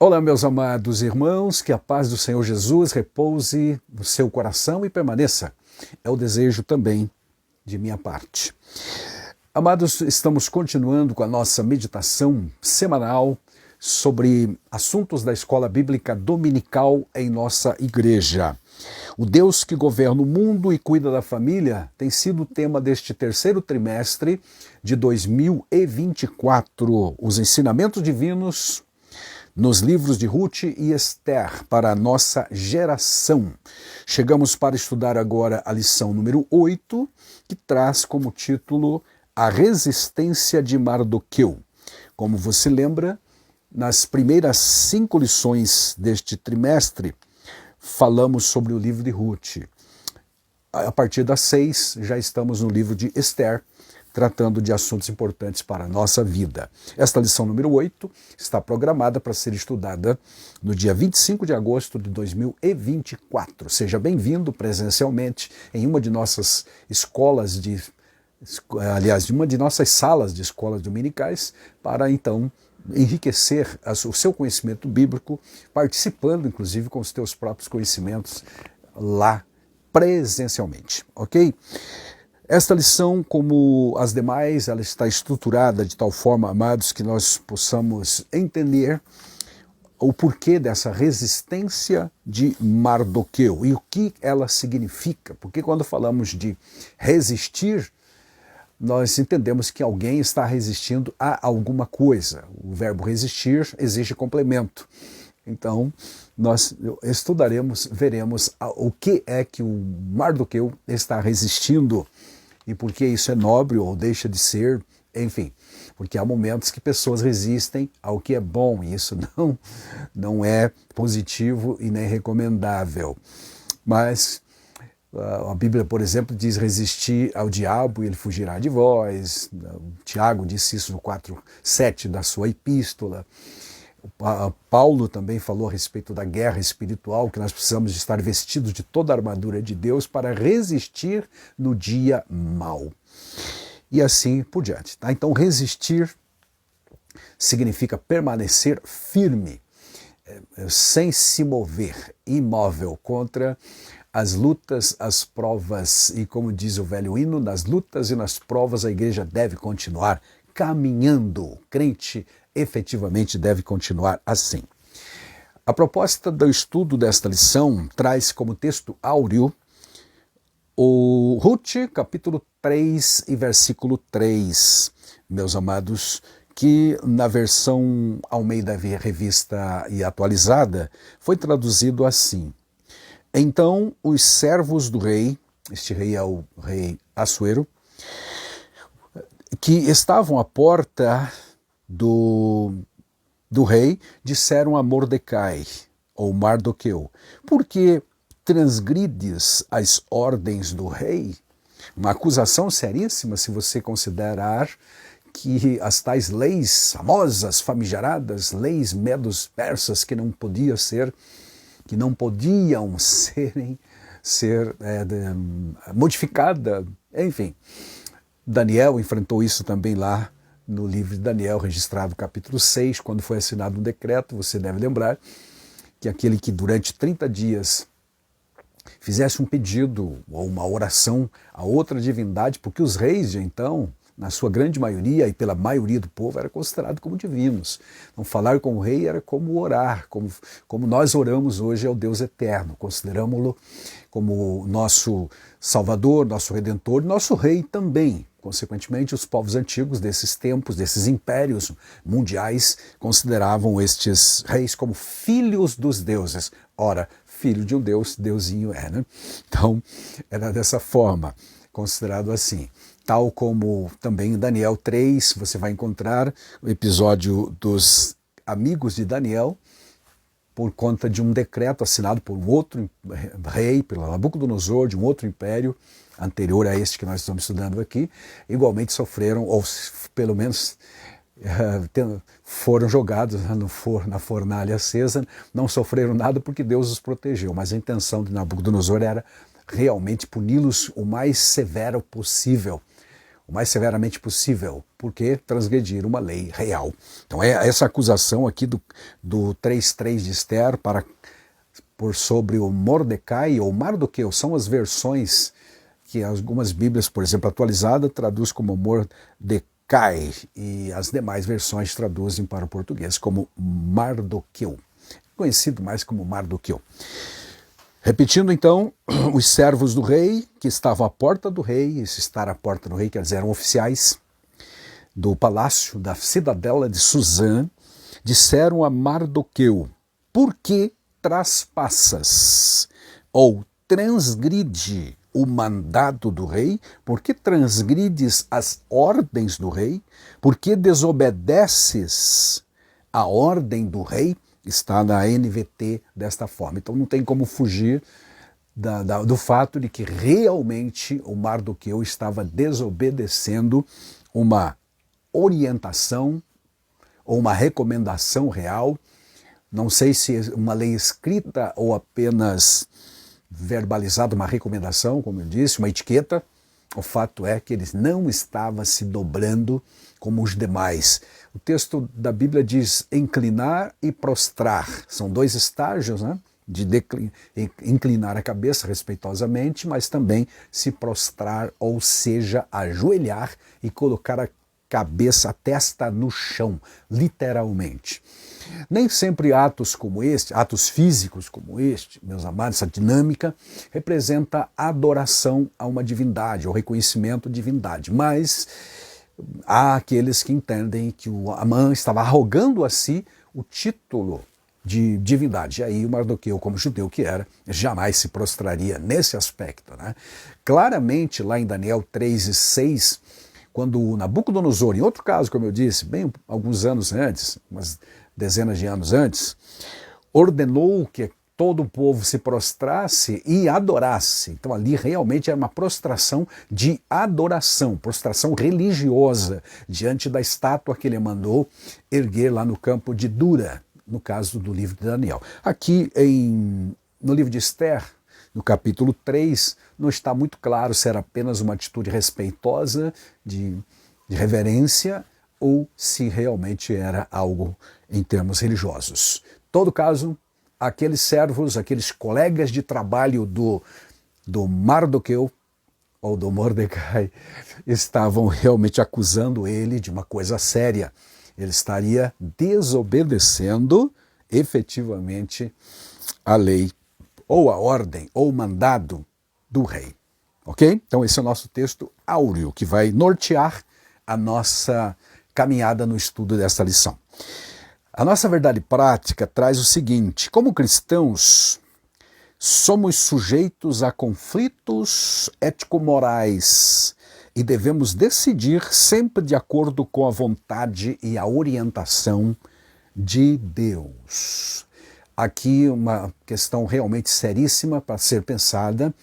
Olá, meus amados irmãos, que a paz do Senhor Jesus repouse no seu coração e permaneça. É o desejo também de minha parte. Amados, estamos continuando com a nossa meditação semanal sobre assuntos da escola bíblica dominical em nossa igreja. O Deus que governa o mundo e cuida da família tem sido o tema deste terceiro trimestre de 2024. Os ensinamentos divinos nos livros de Ruth e Esther para a nossa geração. Chegamos para estudar agora a lição número 8, que traz como título A Resistência de Mardoqueu. Como você lembra, nas primeiras 5 lições deste trimestre, falamos sobre o livro de Ruth. A partir das 6, já estamos no livro de Esther, tratando de assuntos importantes para a nossa vida. Esta lição número 8 está programada para ser estudada no dia 25 de agosto de 2024. Seja bem-vindo presencialmente em uma de nossas escolas de uma de nossas salas de escolas dominicais, para então enriquecer o seu conhecimento bíblico, participando inclusive com os teus próprios conhecimentos lá presencialmente, ok? Esta lição, como as demais, ela está estruturada de tal forma, amados, que nós possamos entender o porquê dessa resistência de Mardoqueu e o que ela significa. Porque quando falamos de resistir, nós entendemos que alguém está resistindo a alguma coisa. O verbo resistir exige complemento. Então, nós estudaremos, veremos o que é que o Mardoqueu está resistindo e por que isso é nobre ou deixa de ser, enfim. Porque há momentos que pessoas resistem ao que é bom e isso não é positivo e nem recomendável. Mas a Bíblia, por exemplo, diz resistir ao diabo e ele fugirá de vós. Tiago disse isso no 4:7 da sua epístola. Paulo também falou a respeito da guerra espiritual, que nós precisamos de estar vestidos de toda a armadura de Deus para resistir no dia mau. E assim por diante. Tá? Então, resistir significa permanecer firme, sem se mover, imóvel contra as lutas, as provas. E como diz o velho hino, nas lutas e nas provas a igreja deve continuar caminhando. O crente efetivamente deve continuar assim. A proposta do estudo desta lição traz como texto áureo o Ruth, capítulo 3 e versículo 3, meus amados, que na versão Almeida Revista e Atualizada foi traduzido assim: Então os servos do rei, este rei é o rei Assuero, que estavam à porta do rei, disseram a Mordecai, ou Mardoqueu: por que transgrides as ordens do rei? Uma acusação seríssima se você considerar que as tais leis famosas, famigeradas, leis medos-persas que não podiam ser modificadas, enfim. Daniel enfrentou isso também lá no livro de Daniel, registrado capítulo 6, quando foi assinado um decreto. Você deve lembrar que aquele que durante 30 dias fizesse um pedido ou uma oração a outra divindade, porque os reis de então, na sua grande maioria e pela maioria do povo, era considerado como divinos. Então falar com o rei era como orar, como nós oramos hoje ao Deus eterno, consideramos-lo como nosso Salvador, nosso Redentor, nosso Rei também. Consequentemente, os povos antigos desses tempos, desses impérios mundiais, consideravam estes reis como filhos dos deuses. Ora, filho de um deus, deusinho é, né? Então, era dessa forma, considerado assim. Tal como também em Daniel 3, você vai encontrar o episódio dos amigos de Daniel, por conta de um decreto assinado por um outro rei, pelo Nabucodonosor, de um outro império anterior a este que nós estamos estudando aqui, igualmente sofreram, ou pelo menos foram jogados na fornalha acesa, não sofreram nada porque Deus os protegeu, mas a intenção de Nabucodonosor era realmente puni-los o mais severo possível. o mais severamente possível, porque transgrediram uma lei real. Então é essa acusação aqui do 3:3 de Esther por sobre o Mordecai ou Mardoqueu, são as versões que algumas Bíblias, por exemplo, atualizada, traduz como Mordecai, e as demais versões traduzem para o português como Mardoqueu, conhecido mais como Mardoqueu. Repetindo então, os servos do rei, que estavam à porta do rei, esse estar à porta do rei, quer dizer, eram oficiais do palácio, da cidadela de Suzã, disseram a Mardoqueu: por que traspassas ou transgride o mandado do rei? Por que transgrides as ordens do rei? Por que desobedeces a ordem do rei? Está na NVT desta forma. Então não tem como fugir do fato de que realmente o Mardoqueu estava desobedecendo uma orientação ou uma recomendação real. Não sei se é uma lei escrita ou apenas verbalizada, uma recomendação, como eu disse, uma etiqueta. O fato é que ele não estava se dobrando como os demais. O texto da Bíblia diz inclinar e prostrar. São dois estágios, né? De inclinar a cabeça respeitosamente, mas também se prostrar, ou seja, ajoelhar e colocar a cabeça, a testa no chão, literalmente. Nem sempre atos como este, atos físicos como este, meus amados, essa dinâmica, representa adoração a uma divindade, ou reconhecimento de divindade, mas há aqueles que entendem que o Amã estava arrogando a si o título de divindade. E aí o Mardoqueu, como judeu que era, jamais se prostraria nesse aspecto, né? Claramente, lá em Daniel 3:6, quando Nabucodonosor, em outro caso, como eu disse, bem alguns anos antes, umas dezenas de anos antes, ordenou que todo o povo se prostrasse e adorasse. Então ali realmente era uma prostração de adoração, prostração religiosa, diante da estátua que ele mandou erguer lá no campo de Dura, no caso do livro de Daniel. Aqui no livro de Esther, no capítulo 3, não está muito claro se era apenas uma atitude respeitosa, de reverência, ou se realmente era algo em termos religiosos. Em todo caso, aqueles servos, aqueles colegas de trabalho do Mardoqueu, ou do Mordecai, estavam realmente acusando ele de uma coisa séria. Ele estaria desobedecendo efetivamente a lei, ou a ordem, ou o mandado do rei. Ok? Então esse é o nosso texto áureo, que vai nortear a nossa caminhada no estudo dessa lição. A nossa verdade prática traz o seguinte: como cristãos, somos sujeitos a conflitos ético-morais e devemos decidir sempre de acordo com a vontade e a orientação de Deus. Aqui uma questão realmente seríssima para ser pensada,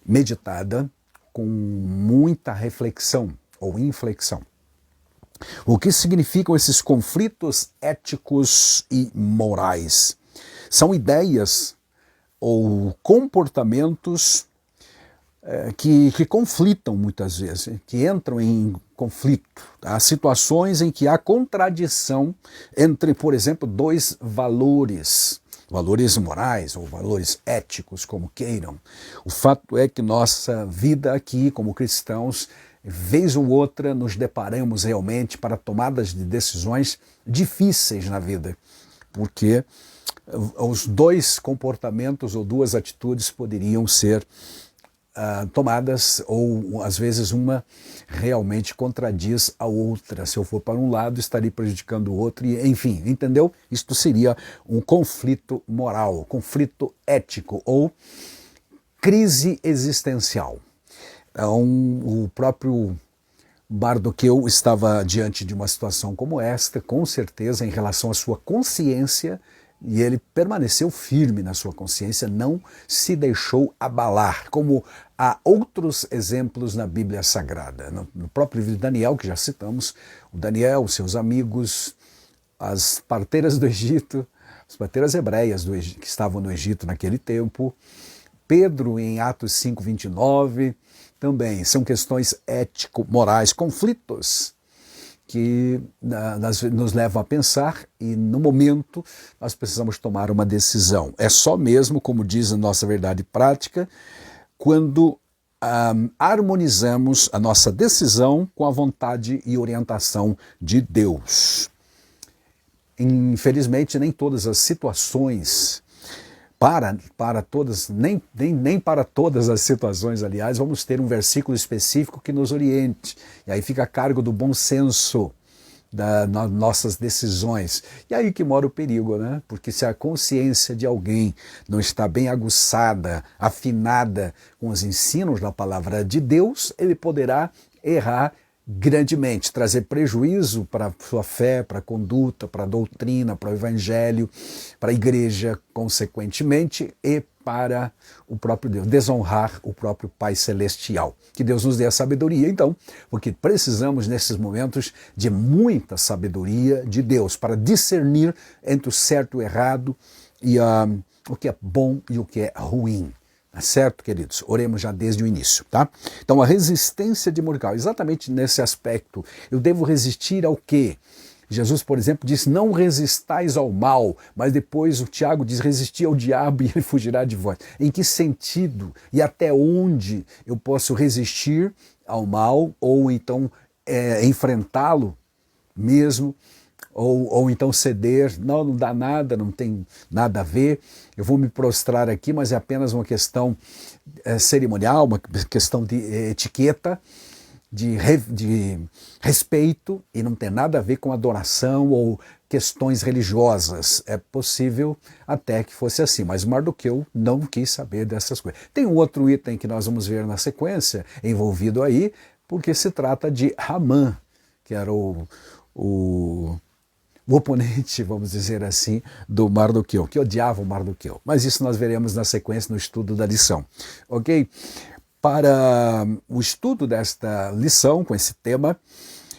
meditada, com muita reflexão ou inflexão. O que significam esses conflitos éticos e morais? São ideias ou comportamentos que conflitam muitas vezes, que entram em conflito. Há situações em que há contradição entre, por exemplo, dois valores morais ou valores éticos, como queiram. O fato é que nossa vida aqui, como cristãos, vez ou outra nos deparamos realmente para tomadas de decisões difíceis na vida, porque os dois comportamentos ou duas atitudes poderiam ser tomadas, ou às vezes uma realmente contradiz a outra. Se eu for para um lado, estaria prejudicando o outro, e enfim, entendeu? Isto seria um conflito moral, conflito ético ou crise existencial. Então, o próprio Mardoqueu estava diante de uma situação como esta, com certeza, em relação à sua consciência, e ele permaneceu firme na sua consciência, não se deixou abalar, como há outros exemplos na Bíblia Sagrada. No próprio livro de Daniel, que já citamos, o Daniel, seus amigos, as parteiras do Egito, as parteiras hebreias que estavam no Egito naquele tempo, Pedro em Atos 5:29, também são questões ético-morais, conflitos que nos levam a pensar e no momento nós precisamos tomar uma decisão. É só mesmo, como diz a nossa verdade prática, quando harmonizamos a nossa decisão com a vontade e orientação de Deus. Infelizmente, nem todas as situações, para todas, nem para todas as situações, aliás, vamos ter um versículo específico que nos oriente. E aí fica a cargo do bom senso das nossas decisões. E aí que mora o perigo, né? Porque se a consciência de alguém não está bem aguçada, afinada com os ensinos da palavra de Deus, ele poderá errar grandemente, trazer prejuízo para a sua fé, para a conduta, para a doutrina, para o evangelho, para a igreja, consequentemente, e para o próprio Deus, desonrar o próprio Pai Celestial. Que Deus nos dê a sabedoria, então, porque precisamos, nesses momentos, de muita sabedoria de Deus para discernir entre o certo e o errado e o que é bom e o que é ruim. Tá certo, queridos? Oremos já desde o início, tá? Então, a resistência de Mordecai, exatamente nesse aspecto. Eu devo resistir ao quê? Jesus, por exemplo, disse, não resistais ao mal, mas depois o Tiago diz, resistir ao diabo e ele fugirá de vós. Em que sentido e até onde eu posso resistir ao mal ou então enfrentá-lo mesmo? Ou então ceder, não dá nada, não tem nada a ver, eu vou me prostrar aqui, mas é apenas uma questão cerimonial, uma questão de etiqueta, de respeito, e não tem nada a ver com adoração ou questões religiosas. É possível até que fosse assim, mas Mardoqueu não quis saber dessas coisas. Tem um outro item que nós vamos ver na sequência, envolvido aí, porque se trata de Hamã, que era o oponente, vamos dizer assim, do Mardoqueu, que odiava o Mardoqueu. Mas isso nós veremos na sequência, no estudo da lição. Ok? Para o estudo desta lição, com esse tema,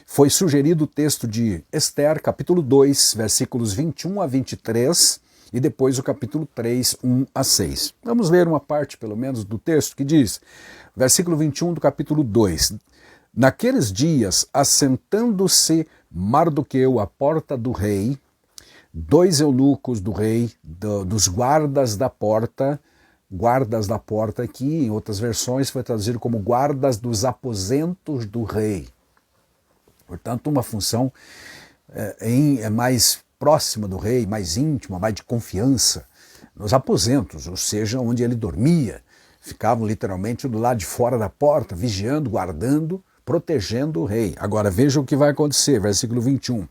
foi sugerido o texto de Esther, capítulo 2, versículos 21 a 23, e depois o capítulo 3, 1 a 6. Vamos ler uma parte, pelo menos, do texto que diz, versículo 21 do capítulo 2, naqueles dias, assentando-se Mardoqueu à porta do rei, 2 eunucos do rei, dos guardas da porta aqui, em outras versões foi traduzido como guardas dos aposentos do rei. Portanto, uma função mais próxima do rei, mais íntima, mais de confiança, nos aposentos, ou seja, onde ele dormia. Ficavam literalmente do lado de fora da porta, vigiando, guardando, protegendo o rei. Agora veja o que vai acontecer, versículo 21.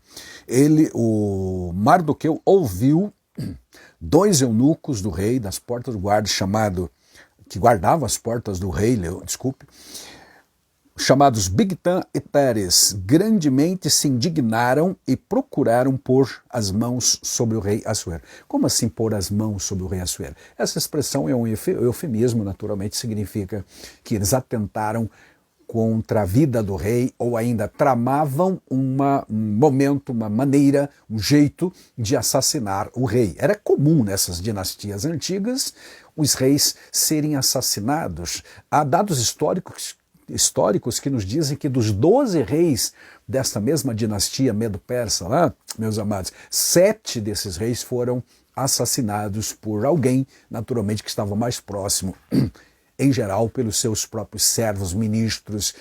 O Mardoqueu ouviu 2 eunucos do rei, das portas do guarda, que guardavam as portas do rei, chamados Bigtan e Teres, grandemente se indignaram e procuraram pôr as mãos sobre o rei Assuero. Como assim pôr as mãos sobre o rei Assuero? Essa expressão é um eufemismo, naturalmente, significa que eles atentaram contra a vida do rei, ou ainda tramavam um momento, uma maneira, um jeito de assassinar o rei. Era comum nessas dinastias antigas os reis serem assassinados. Há dados históricos que nos dizem que dos 12 reis desta mesma dinastia medo-persa lá, meus amados, 7 desses reis foram assassinados por alguém, naturalmente, que estava mais próximo, em geral, pelos seus próprios servos, ministros,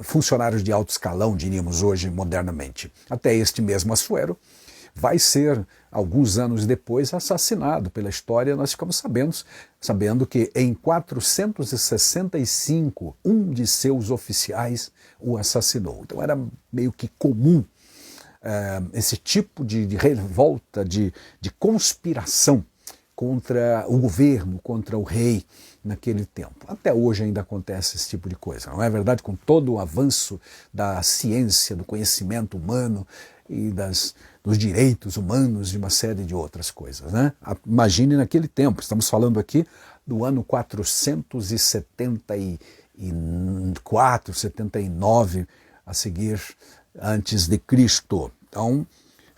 funcionários de alto escalão, diríamos hoje modernamente. Até este mesmo Assuero vai ser, alguns anos depois, assassinado. Pela história, nós ficamos sabendo que em 465, um de seus oficiais o assassinou. Então era meio que comum esse tipo de revolta, de conspiração contra o governo, contra o rei naquele tempo. Até hoje ainda acontece esse tipo de coisa, não é verdade? Com todo o avanço da ciência, do conhecimento humano e dos direitos humanos e uma série de outras coisas, né? Imagine naquele tempo, estamos falando aqui do ano 474, 79 a seguir antes de Cristo. Então,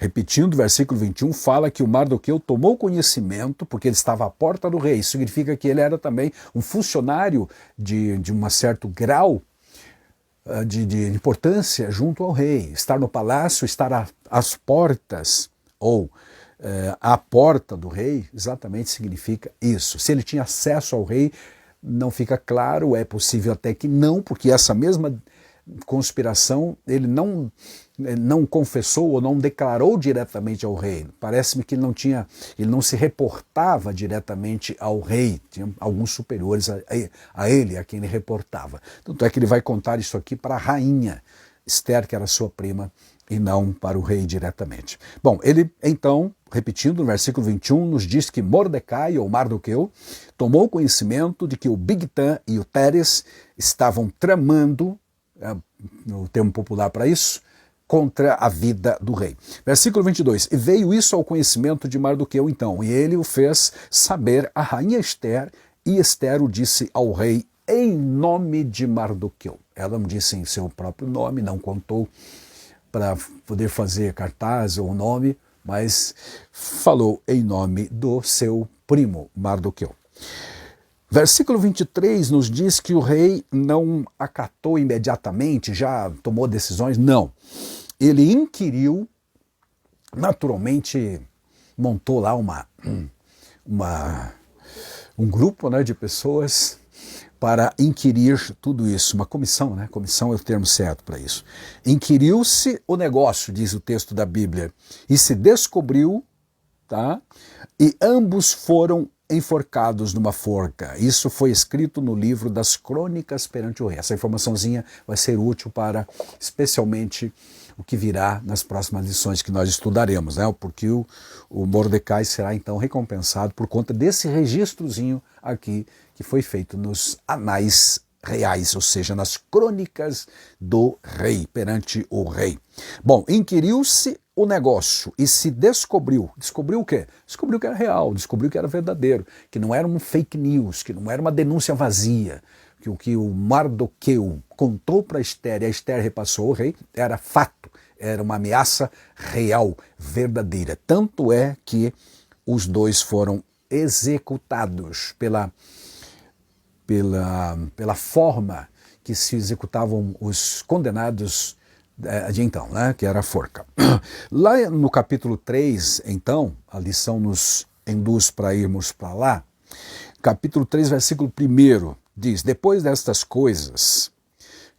Repetindo, o versículo 21 fala que o Mardoqueu tomou conhecimento, porque ele estava à porta do rei. Isso significa que ele era também um funcionário de um certo grau de importância junto ao rei. Estar no palácio, estar às portas, ou à porta do rei, exatamente significa isso. Se ele tinha acesso ao rei, não fica claro, é possível até que não, porque essa mesma conspiração ele não confessou ou não declarou diretamente ao rei. Parece-me que ele não se reportava diretamente ao rei, tinha alguns superiores a ele, a quem ele reportava. Tanto é que ele vai contar isso aqui para a rainha Esther, que era sua prima, e não para o rei diretamente. Bom, ele então, repetindo no versículo 21, nos diz que Mordecai, ou Mardoqueu, tomou conhecimento de que o Bigtan e o Teres estavam tramando, o termo popular para isso, contra a vida do rei. Versículo 22, e veio isso ao conhecimento de Mardoqueu então, e ele o fez saber a rainha Esther, e Esther o disse ao rei em nome de Mardoqueu. Ela não disse em seu próprio nome, não contou para poder fazer cartaz ou nome, mas falou em nome do seu primo Mardoqueu. Versículo 23 nos diz que o rei não acatou imediatamente, já tomou decisões, não. Ele inquiriu, naturalmente montou lá um grupo, né, de pessoas para inquirir tudo isso, uma comissão, né? Comissão é o termo certo para isso. Inquiriu-se o negócio, diz o texto da Bíblia, e se descobriu, tá? E ambos foram enforcados numa forca. Isso foi escrito no livro das Crônicas perante o rei. Essa informaçãozinha vai ser útil para, especialmente, o que virá nas próximas lições que nós estudaremos, né? Porque o Mordecai será então recompensado por conta desse registrozinho aqui que foi feito nos anais reais, ou seja, nas crônicas do rei, perante o rei. Bom, inquiriu-se o negócio e se descobriu. Descobriu o quê? Descobriu que era real, descobriu que era verdadeiro, que não era um fake news, que não era uma denúncia vazia, que o que o Mardoqueu contou para Esther e a Esther repassou ao rei era fato, era uma ameaça real, verdadeira. Tanto é que os dois foram executados pela forma que se executavam os condenados de então, né, que era a forca. Lá no capítulo 3, então, a lição nos induz para irmos para lá, capítulo 3, versículo 1, diz, depois destas coisas,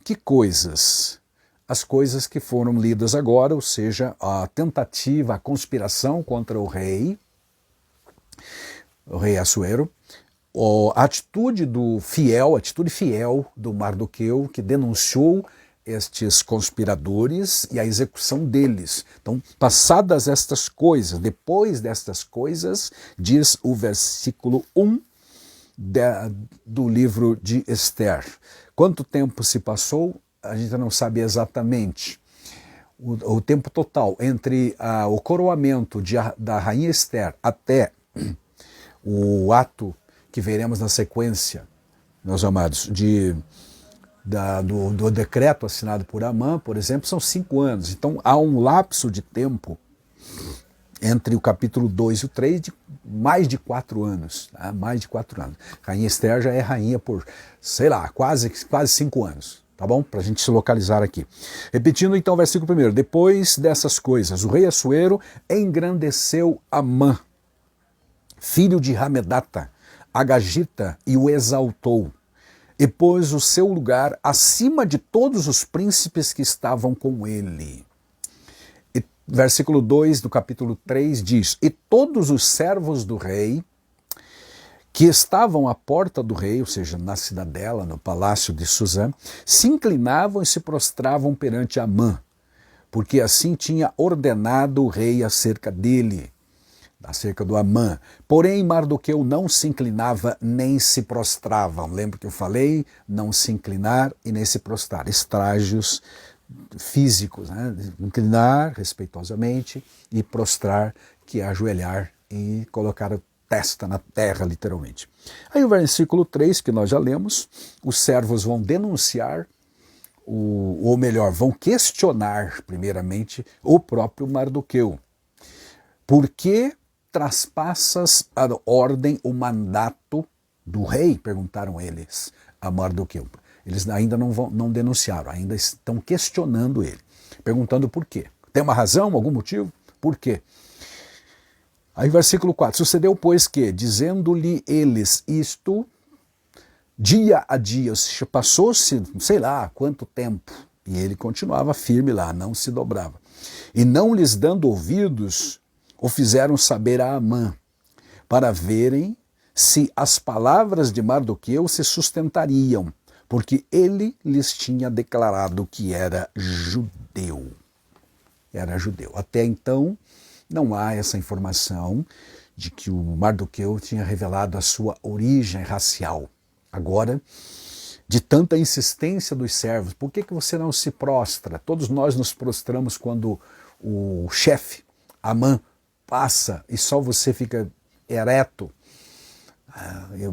que coisas? As coisas que foram lidas agora, ou seja, a tentativa, a conspiração contra o rei Assuero, a atitude fiel do Mardoqueu, que denunciou estes conspiradores e a execução deles. Então, passadas estas coisas, depois destas coisas, diz o versículo 1 do livro de Esther. Quanto tempo se passou? A gente não sabe exatamente. O tempo total entre o coroamento da rainha Esther até o ato que veremos na sequência, meus amados, do decreto assinado por Amã, por exemplo, são 5 anos. Então há um lapso de tempo entre o capítulo 2 e o 3 de mais de 4 anos. Tá? Mais de 4 anos. Rainha Esther já é rainha por, sei lá, quase 5 anos. Tá bom? Para a gente se localizar aqui. Repetindo então o versículo 1. Depois dessas coisas, o rei Assuero engrandeceu Amã, filho de Hamedata, Agagita, e o exaltou, e pôs o seu lugar acima de todos os príncipes que estavam com ele. E versículo 2 do capítulo 3 diz, e todos os servos do rei que estavam à porta do rei, ou seja, na cidadela, no palácio de Suzã, se inclinavam e se prostravam perante Amã, porque assim tinha ordenado o rei acerca dele, acerca do Amã. Porém, Mardoqueu não se inclinava nem se prostrava. Lembra que eu falei? Não se inclinar e nem se prostrar. Estágios físicos, né? Inclinar respeitosamente e prostrar, que é ajoelhar e colocar a testa na terra, literalmente. Aí o versículo 3, que nós já lemos, os servos vão denunciar, ou melhor, vão questionar, primeiramente, o próprio Mardoqueu. por que traspassas a ordem, o mandato do rei? Perguntaram eles a Mardoqueu. Eles ainda não denunciaram, ainda estão questionando ele, perguntando por quê. Tem uma razão, algum motivo? Por quê? Aí versículo 4, sucedeu, pois, que, dizendo-lhe eles isto, dia a dia, passou-se, sei lá, quanto tempo, e ele continuava firme lá, não se dobrava. E não lhes dando ouvidos, o fizeram saber a Amã, para verem se as palavras de Mardoqueu se sustentariam, porque ele lhes tinha declarado que era judeu. Era judeu. Até então, não há essa informação de que o Mardoqueu tinha revelado a sua origem racial. Agora, de tanta insistência dos servos, por que você não se prostra? Todos nós nos prostramos quando o chefe, Amã, passa e só você fica ereto.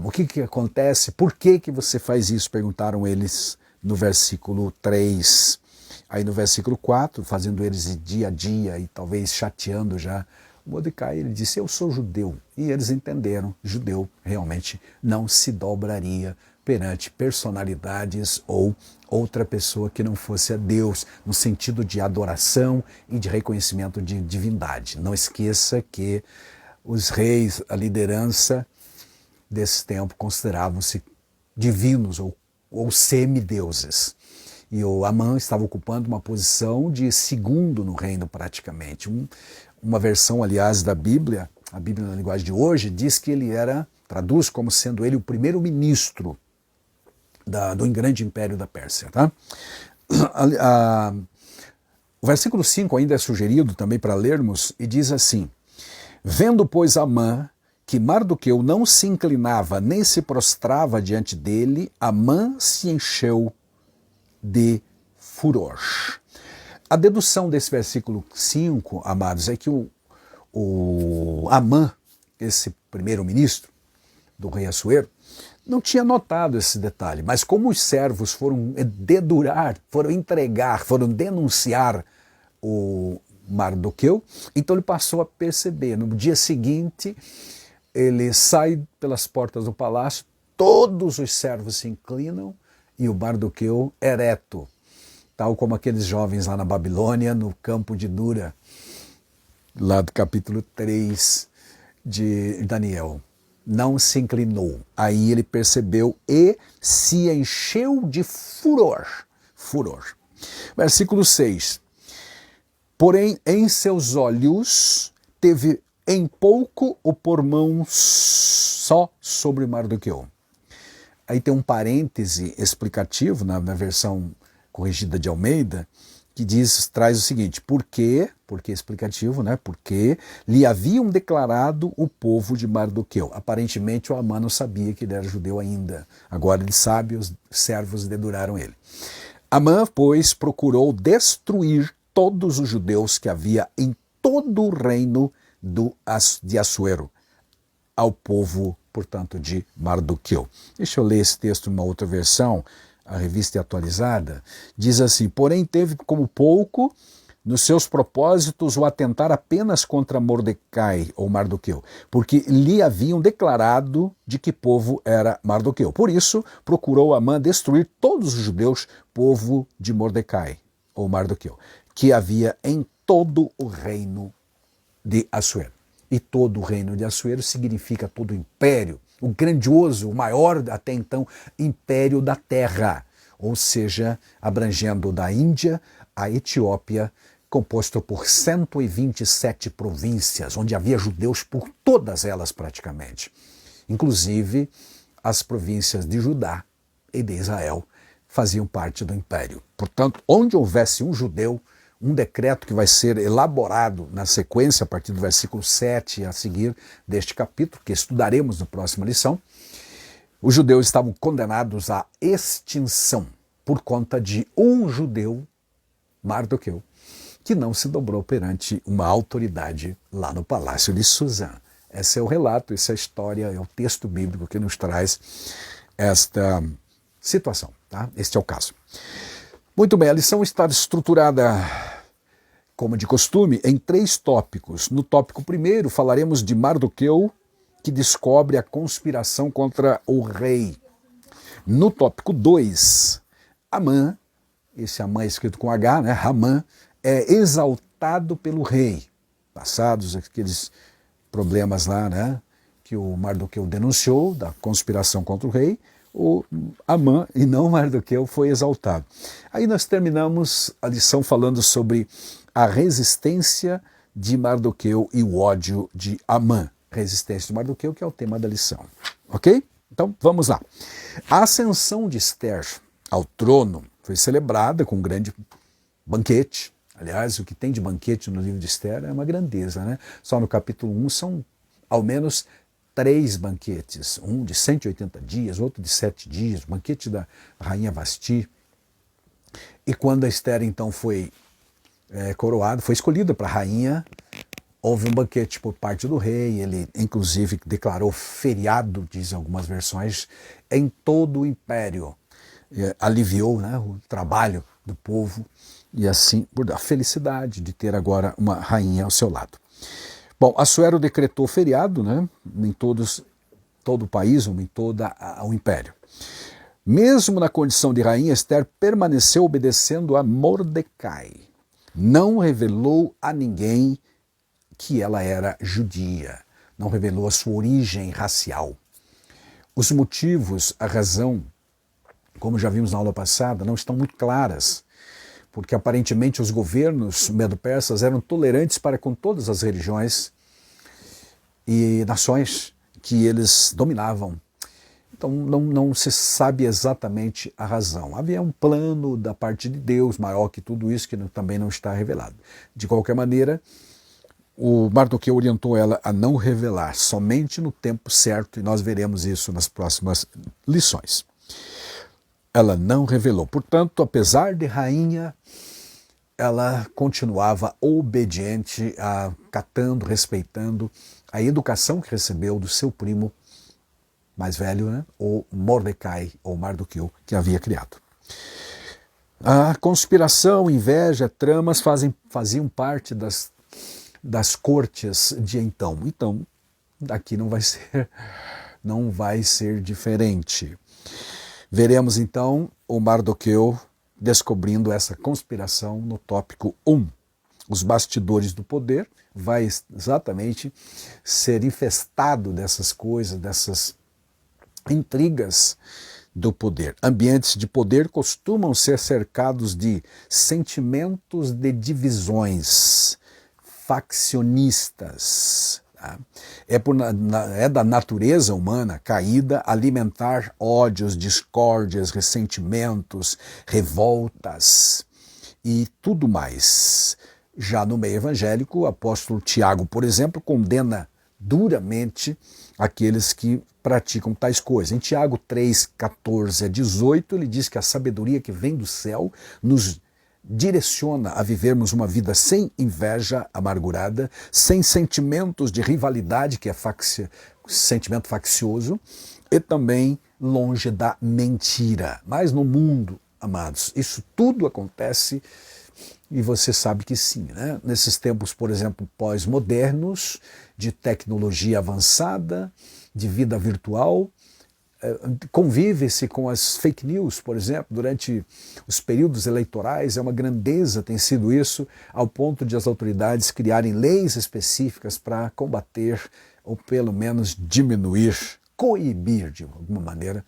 O que acontece? Por que você faz isso? Perguntaram eles no versículo 3. Aí no versículo 4, fazendo eles dia a dia e talvez chateando já, Mordecai, ele disse, eu sou judeu. E eles entenderam, judeu realmente não se dobraria perante personalidades ou outra pessoa que não fosse a Deus, no sentido de adoração e de reconhecimento de divindade. Não esqueça que os reis, a liderança desse tempo, consideravam-se divinos ou semideuses. E o Amã estava ocupando uma posição de segundo no reino praticamente. Uma versão, aliás, da Bíblia, a Bíblia na linguagem de hoje, diz que ele traduz como sendo ele o primeiro-ministro do grande império da Pérsia. Tá? O versículo 5 ainda é sugerido também para lermos e diz assim, vendo, pois, Amã que Mardoqueu não se inclinava nem se prostrava diante dele, Amã se encheu de furor. A dedução desse versículo 5, amados, é que o Amã, esse primeiro-ministro do rei Assuero, não tinha notado esse detalhe, mas como os servos foram dedurar, foram entregar, foram denunciar o Mardoqueu, então ele passou a perceber. No dia seguinte, ele sai pelas portas do palácio, todos os servos se inclinam e o Mardoqueu ereto, tal como aqueles jovens lá na Babilônia, no campo de Dura, lá do capítulo 3 de Daniel. Não se inclinou. Aí ele percebeu e se encheu de furor. Furor. Versículo 6. Porém, em seus olhos teve em pouco o pôr mãos só sobre Mardoqueu. Aí tem um parêntese explicativo na versão corrigida de Almeida, que traz o seguinte, porque explicativo, né? Porque lhe haviam declarado o povo de Mardoqueu. Aparentemente o Amã não sabia que ele era judeu ainda. Agora ele sabe, os servos deduraram ele. Amã, pois, procurou destruir todos os judeus que havia em todo o reino de Assuero, ao povo, portanto, de Mardoqueu. Deixa eu ler esse texto numa outra versão, a revista atualizada, diz assim, porém teve como pouco nos seus propósitos o atentar apenas contra Mordecai ou Mardoqueu, porque lhe haviam declarado de que povo era Mardoqueu. Por isso, procurou Amã destruir todos os judeus, povo de Mordecai ou Mardoqueu, que havia em todo o reino de Assuero. E todo o reino de Assuero significa todo o império, o grandioso, o maior até então império da terra, ou seja, abrangendo da Índia à Etiópia, composto por 127 províncias, onde havia judeus por todas elas praticamente. Inclusive, as províncias de Judá e de Israel faziam parte do império. Portanto, onde houvesse um judeu, um decreto que vai ser elaborado na sequência, a partir do versículo 7 a seguir deste capítulo, que estudaremos na próxima lição, os judeus estavam condenados à extinção por conta de um judeu, Mardoqueu, que não se dobrou perante uma autoridade lá no palácio de Suzã. Esse é o relato, essa é a história, é o texto bíblico que nos traz esta situação. Tá? Este é o caso. Muito bem, a lição está estruturada como de costume, em 3 tópicos. No tópico 1º, falaremos de Mardoqueu, que descobre a conspiração contra o rei. No tópico 2, Amã, esse Amã é escrito com H, né? Amã, é exaltado pelo rei. Passados aqueles problemas lá, né? Que o Mardoqueu denunciou, da conspiração contra o rei, o Amã, e não Mardoqueu, foi exaltado. Aí nós terminamos a lição falando sobre a resistência de Mardoqueu e o ódio de Amã. Resistência de Mardoqueu, que é o tema da lição. Ok? Então, vamos lá. A ascensão de Esther ao trono foi celebrada com um grande banquete. Aliás, o que tem de banquete no livro de Esther é uma grandeza, né? Só no capítulo 1 são ao menos 3 banquetes. Um de 180 dias, outro de 7 dias, o banquete da rainha Vasti. E quando a Esther então foi coroada, foi escolhida para rainha, houve um banquete por parte do rei, ele inclusive declarou feriado, dizem algumas versões, em todo o império. Aliviou, né, o trabalho do povo e assim, por a felicidade de ter agora uma rainha ao seu lado. Bom, Assuero decretou feriado, né, em todo o país, em todo o império. Mesmo na condição de rainha, Esther permaneceu obedecendo a Mordecai. Não revelou a ninguém que ela era judia, não revelou a sua origem racial. Os motivos, a razão, como já vimos na aula passada, não estão muito claras, porque aparentemente os governos medo-persas eram tolerantes para com todas as religiões e nações que eles dominavam. Então não se sabe exatamente a razão. Havia um plano da parte de Deus maior que tudo isso, que também não está revelado. De qualquer maneira, o Mardoqueu orientou ela a não revelar, somente no tempo certo, e nós veremos isso nas próximas lições. Ela não revelou. Portanto, apesar de rainha, ela continuava obediente, acatando, respeitando a educação que recebeu do seu primo mais velho, né? O Mordecai, ou Mardoqueu, que havia criado. A conspiração, inveja, tramas faziam parte das cortes de então. Então, daqui não vai ser diferente. Veremos então o Mardoqueu descobrindo essa conspiração no tópico 1. Os bastidores do poder vai exatamente ser infestado dessas coisas, dessas intrigas do poder. Ambientes de poder costumam ser cercados de sentimentos de divisões faccionistas. Tá? É da natureza humana caída alimentar ódios, discórdias, ressentimentos, revoltas e tudo mais. Já no meio evangélico, o apóstolo Tiago, por exemplo, condena duramente aqueles que praticam tais coisas. Em Tiago 3, 14 a 18, ele diz que a sabedoria que vem do céu nos direciona a vivermos uma vida sem inveja amargurada, sem sentimentos de rivalidade, que é sentimento faccioso, e também longe da mentira. Mas no mundo, amados, isso tudo acontece e você sabe que sim, né? Nesses tempos, por exemplo, pós-modernos, de tecnologia avançada, de vida virtual, convive-se com as fake news, por exemplo, durante os períodos eleitorais, é uma grandeza, tem sido isso, ao ponto de as autoridades criarem leis específicas para combater, ou pelo menos diminuir, coibir de alguma maneira,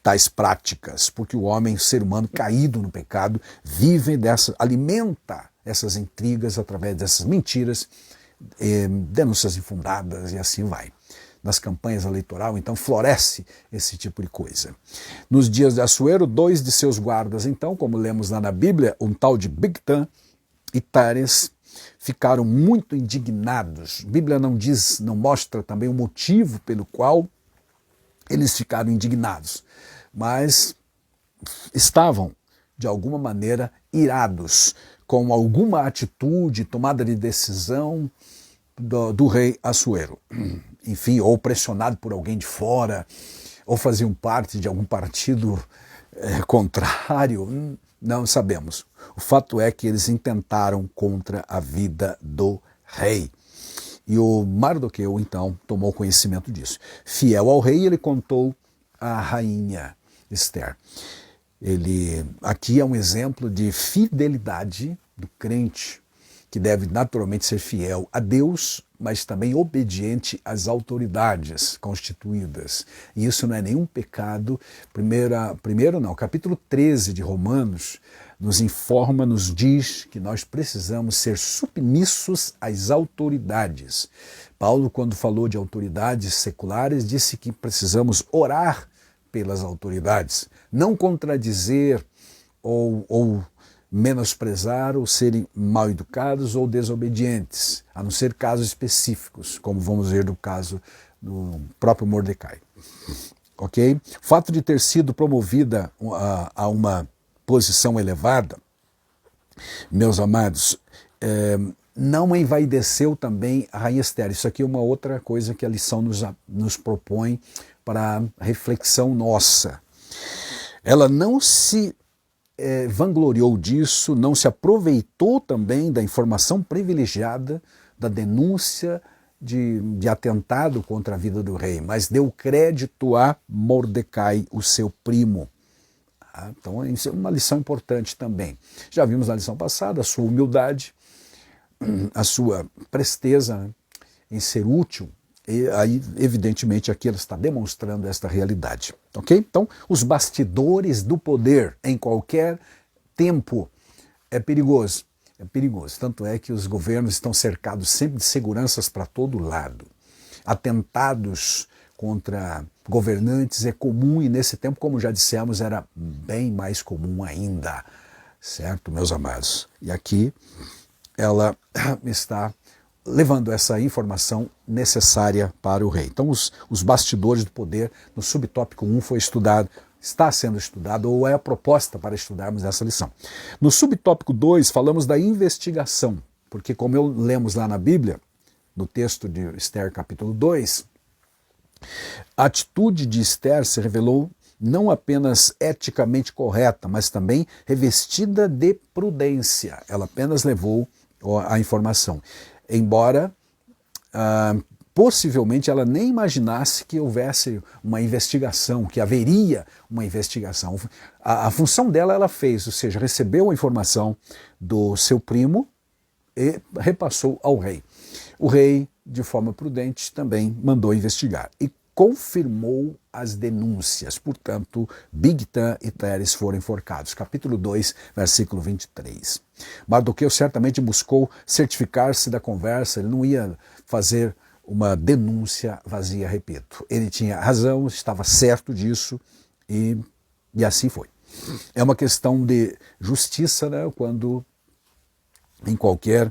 tais práticas, porque o homem, o ser humano caído no pecado, alimenta essas intrigas através dessas mentiras, denúncias infundadas e assim vai. Nas campanhas eleitorais, então, floresce esse tipo de coisa. Nos dias de Assuero, 2 de seus guardas, então, como lemos lá na Bíblia, um tal de Bigtan e Tares, ficaram muito indignados. A Bíblia não mostra também o motivo pelo qual eles ficaram indignados, mas estavam, de alguma maneira, irados com alguma atitude, tomada de decisão do rei Assuero. Enfim, ou pressionado por alguém de fora, ou faziam parte de algum partido contrário, Não sabemos. O fato é que eles intentaram contra a vida do rei. E o Mardoqueu, então, tomou conhecimento disso. Fiel ao rei, ele contou à rainha Esther. Aqui é um exemplo de fidelidade do crente, que deve naturalmente ser fiel a Deus, mas também obediente às autoridades constituídas. E isso não é nenhum pecado. Capítulo 13 de Romanos nos informa, nos diz que nós precisamos ser submissos às autoridades. Paulo, quando falou de autoridades seculares, disse que precisamos orar pelas autoridades, não contradizer ou menosprezar ou serem mal educados ou desobedientes, a não ser casos específicos, como vamos ver no caso do próprio Mordecai. Ok? O fato de ter sido promovida a uma posição elevada, meus amados, não envaideceu também a rainha Esther. Isso aqui é uma outra coisa que a lição nos propõe para a reflexão nossa. Ela não se vangloriou disso, não se aproveitou também da informação privilegiada da denúncia de atentado contra a vida do rei, mas deu crédito a Mordecai, o seu primo. Então, isso é uma lição importante também. Já vimos na lição passada a sua humildade, a sua presteza, né, em ser útil. E aí, evidentemente, aqui ela está demonstrando esta realidade. Ok? Então, os bastidores do poder em qualquer tempo é perigoso. É perigoso. Tanto é que os governos estão cercados sempre de seguranças para todo lado. Atentados contra governantes é comum e nesse tempo, como já dissemos, era bem mais comum ainda. Certo, meus amados? E aqui ela está levando essa informação necessária para o rei. Então, os bastidores do poder, no subtópico 1 foi estudado, está sendo estudado, ou é a proposta para estudarmos essa lição. No subtópico 2, falamos da investigação, porque como lemos lá na Bíblia, no texto de Esther capítulo 2, a atitude de Esther se revelou não apenas eticamente correta, mas também revestida de prudência. Ela apenas levou a informação. Embora possivelmente ela nem imaginasse que houvesse uma investigação, que haveria uma investigação. A função dela ela fez, ou seja, recebeu a informação do seu primo e repassou ao rei. O rei, de forma prudente, também mandou investigar e confirmou as denúncias. Portanto, Bigtan e Teres foram enforcados. Capítulo 2, versículo 23. Mardoqueu certamente buscou certificar-se da conversa, ele não ia fazer uma denúncia vazia, repito. Ele tinha razão, estava certo disso e assim foi. É uma questão de justiça, né, quando em qualquer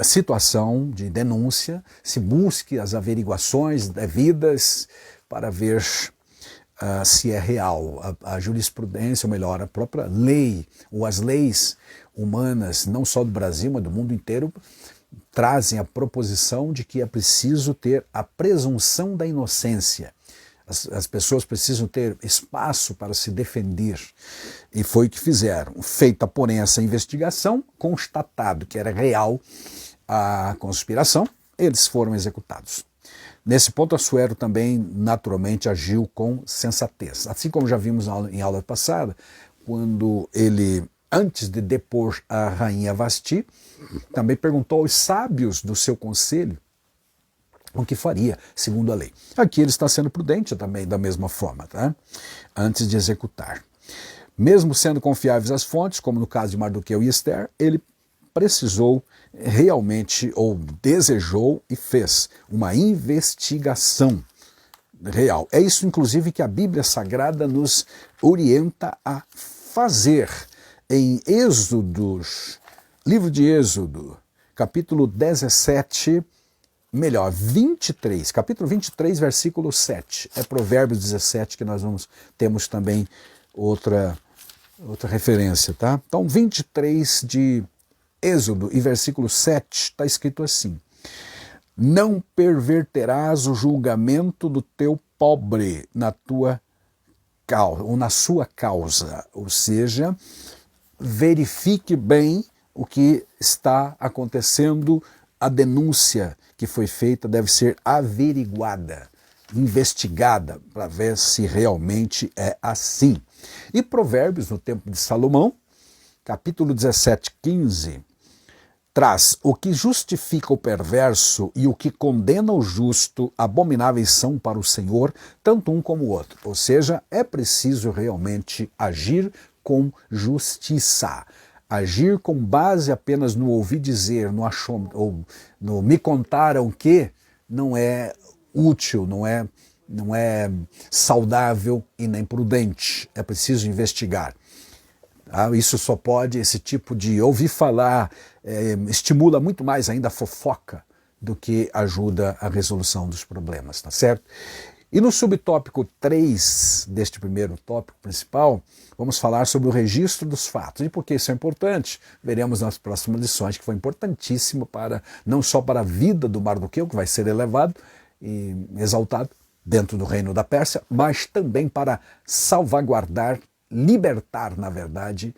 situação de denúncia, se busque as averiguações devidas para ver se é real. A jurisprudência, ou melhor, a própria lei, ou as leis humanas, não só do Brasil, mas do mundo inteiro, trazem a proposição de que é preciso ter a presunção da inocência. As pessoas precisam ter espaço para se defender. E foi o que fizeram. Feita, porém, essa investigação, constatado que era real a conspiração, eles foram executados. Nesse ponto, Assuero também, naturalmente, agiu com sensatez. Assim como já vimos em aula passada, quando ele, antes de depor a rainha Vasti, também perguntou aos sábios do seu conselho o que faria, segundo a lei. Aqui ele está sendo prudente também, da mesma forma, tá? Antes de executar. Mesmo sendo confiáveis as fontes, como no caso de Mardoqueu e Esther, ele precisou realmente, ou desejou e fez uma investigação real. É isso, inclusive, que a Bíblia Sagrada nos orienta a fazer. Em Êxodos, livro de Êxodo, capítulo 17, melhor, 23, capítulo 23, versículo 7. É Provérbios 17 que nós temos também outra referência, tá? Então, 23 de Êxodo e versículo 7 está escrito assim: não perverterás o julgamento do teu pobre na tua causa, ou na sua causa, ou seja, verifique bem o que está acontecendo. A denúncia que foi feita deve ser averiguada, investigada, para ver se realmente é assim. E Provérbios, no tempo de Salomão, capítulo 17, 15, traz: o que justifica o perverso e o que condena o justo, abomináveis são para o Senhor, tanto um como o outro. Ou seja, é preciso realmente agir com justiça. Agir com base apenas no ouvir dizer, no achou, ou no me contaram que, não é útil, não é saudável e nem prudente. É preciso investigar. Isso só pode, esse tipo de ouvir falar, estimula muito mais ainda a fofoca do que ajuda a resolução dos problemas, tá certo? E no subtópico 3 deste primeiro tópico principal, vamos falar sobre o registro dos fatos. E por que isso é importante? Veremos nas próximas lições que foi importantíssimo para, não só para a vida do Mardoqueu, que vai ser elevado e exaltado dentro do reino da Pérsia, mas também para salvaguardar, libertar, na verdade,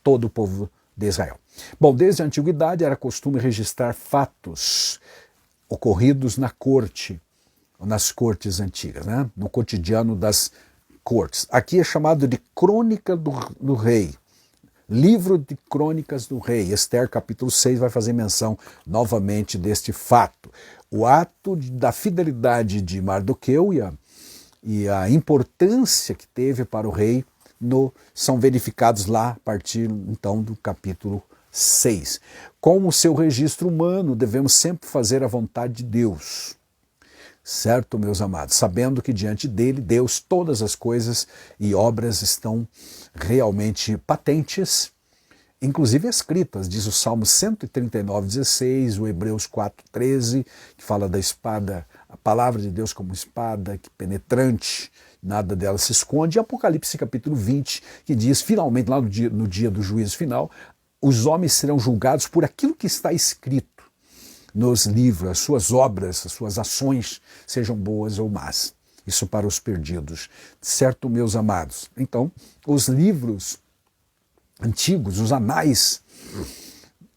todo o povo de Israel. Bom, desde a antiguidade era costume registrar fatos ocorridos na corte, nas cortes antigas, né? No cotidiano das cortes. Aqui é chamado de Crônica do Rei, Livro de Crônicas do Rei. Esther, capítulo 6, vai fazer menção novamente deste fato. O ato da fidelidade de Mardoqueu e a importância que teve para o rei são verificados lá a partir, então, do capítulo 6. Com o seu registro humano, devemos sempre fazer a vontade de Deus. Certo, meus amados? Sabendo que diante dele, Deus, todas as coisas e obras estão realmente patentes, inclusive escritas, diz o Salmo 139:16, o Hebreus 4:13, que fala da espada, a palavra de Deus como espada, que penetrante, nada dela se esconde, e Apocalipse capítulo 20, que diz, finalmente, lá no dia do juízo final, os homens serão julgados por aquilo que está escrito nos livros, as suas obras, as suas ações, sejam boas ou más. Isso para os perdidos. Certo, meus amados? Então, os livros antigos, os anais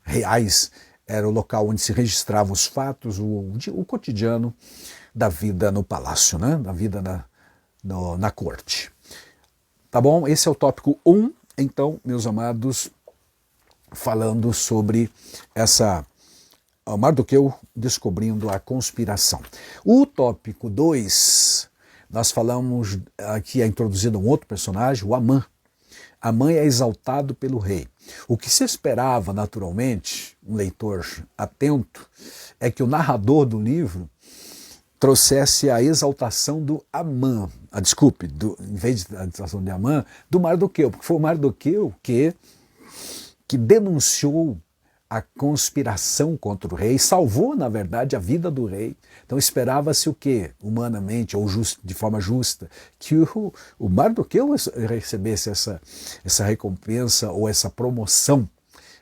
reais, era o local onde se registravam os fatos, o cotidiano da vida no palácio, né? Da vida na corte. Tá bom? Esse é o tópico 1. Então, meus amados, falando sobre Mardoqueu descobrindo a conspiração. O tópico 2, nós falamos aqui, é introduzido um outro personagem, o Amã. Amã é exaltado pelo rei. O que se esperava naturalmente, um leitor atento, é que o narrador do livro trouxesse a exaltação do Amã, em vez da exaltação de Amã, do Mardoqueu, porque foi o Mardoqueu que denunciou a conspiração contra o rei, salvou, na verdade, a vida do rei. Então esperava-se o quê? Humanamente, ou de forma justa, que o Mardoqueu recebesse essa recompensa ou essa promoção.